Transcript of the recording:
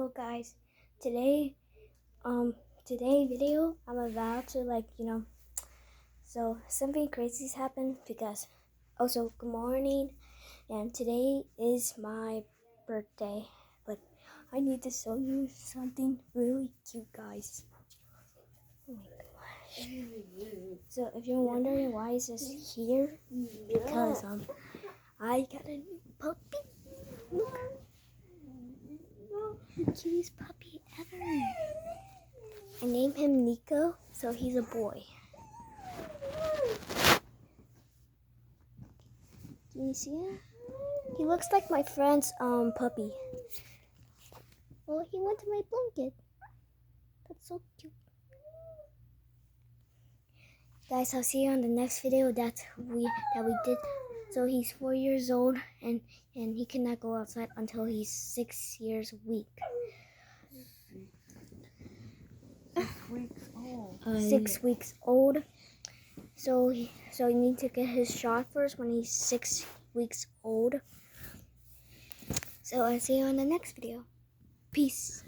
So guys, today today video I'm about to so something crazy's happened because also good morning, and today is my birthday. But I need to show you something really cute, guys. Oh my gosh. So if you're wondering why is this here, because I got a new puppy. Look. The cutest puppy ever. I named him Nico, so he's a boy. Can you see him? He looks like my friend's puppy. Well, he went to my blanket. That's so cute. Guys, I'll see you on the next video that we did. So he's 4 years old, and he cannot go outside until he's 6 years weak. 6 weeks old. 6 weeks old. So you need to get his shot first when he's 6 weeks old. So I'll see you on the next video. Peace.